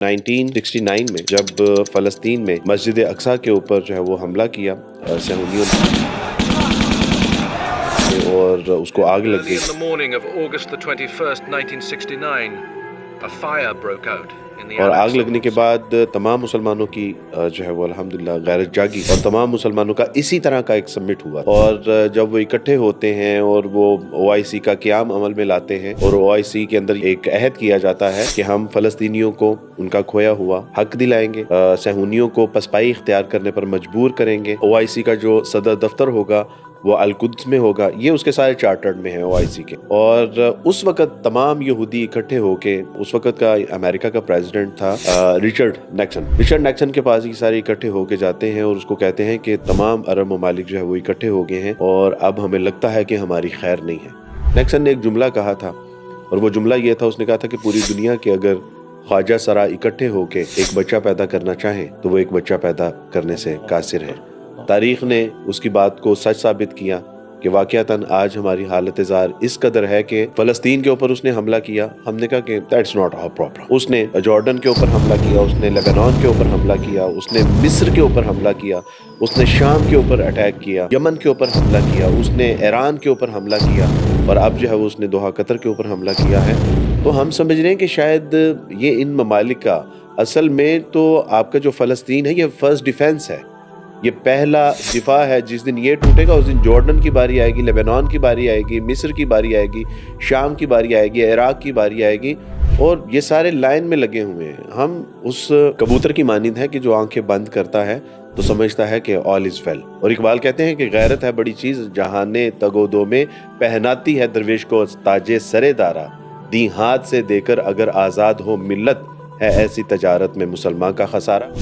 1969 में जब फ़लस्तीन में मस्जिद अक्सा के ऊपर जो है वो हमला किया सहूनियों ने और उसको आग लग गई। In the morning of August the 21st, 1969, a fire broke out in the और आग Al-Aqsa लगने के बाद तमाम मुसलमानों की जो है वो अल्हम्दुलिल्लाह गैरत जागी और तमाम मुसलमानों का इसी तरह का एक समिट हुआ। और जब वो इकट्ठे होते हैं और वो OIC का क़याम अमल में लाते हैं और OIC के अंदर एक अहद किया जाता है कि हम फ़लस्तीनियों को उनका खोया हुआ हक दिलाएंगे, सहूनियों को पसपाई इख्तियार करने पर मजबूर करेंगे। OIC का जो सदर दफ्तर होगा वो अल-कुद्स में होगा। ये उसके सारे चार्टर्ड में है OIC के। और उस वक़्त तमाम यहूदी इकट्ठे होके, उस वक़्त का अमेरिका का प्रेसिडेंट था रिचर्ड नैक्सन के पास ये सारे इकट्ठे होके जाते हैं और उसको कहते हैं कि तमाम अरब ममालिक जो है वो इकट्ठे हो गए हैं और अब हमें लगता है कि हमारी खैर नहीं है। नैक्सन ने एक जुमला कहा था और वो जुमला ये था, उसने कहा था कि पूरी दुनिया के अगर ख्वाजा सरा इकट्ठे होके एक बच्चा पैदा करना चाहें तो वो एक बच्चा पैदा करने से कासिर है। तारीख ने उसकी बात को सच साबित किया कि वाक़यातन आज हमारी हालत ज़ार इस कदर है कि फ़लस्तीन के ऊपर उसने हमला किया, हमने कहा कि दैट्स नॉट आवर प्रॉब्लम। उसने जॉर्डन के ऊपर हमला किया, उसने लेबनान के ऊपर हमला किया, उसने मिस्र के ऊपर हमला किया, उसने शाम के ऊपर अटैक किया, यमन के ऊपर हमला किया, उसने ईरान के ऊपर हमला किया और अब जो है वो उसने दोहा कतर के ऊपर हमला किया है। तो हम समझ रहे हैं कि शायद ये इन ममालिक का असल में तो आपका जो फ़लस्तीन है ये फर्स्ट डिफेंस है, ये पहला दिफा है। जिस दिन ये टूटेगा उस दिन जॉर्डन की बारी आएगी, लेबनान की बारी आएगी, मिस्र की बारी आएगी, शाम की बारी आएगी, इराक की बारी आएगी और ये सारे लाइन में लगे हुए हैं। हम उस कबूतर की मानिंद है कि जो आंखें बंद करता है तो समझता है कि ऑल इज वेल। और इकबाल कहते हैं कि गैरत है बड़ी चीज़ जहाने तगोदो में पहनाती है दरवेश को ताजे सरे दारा, दी हाथ से देकर अगर आज़ाद हो मिल्लत है ऐसी तजारत में मुसलमान का खसारा।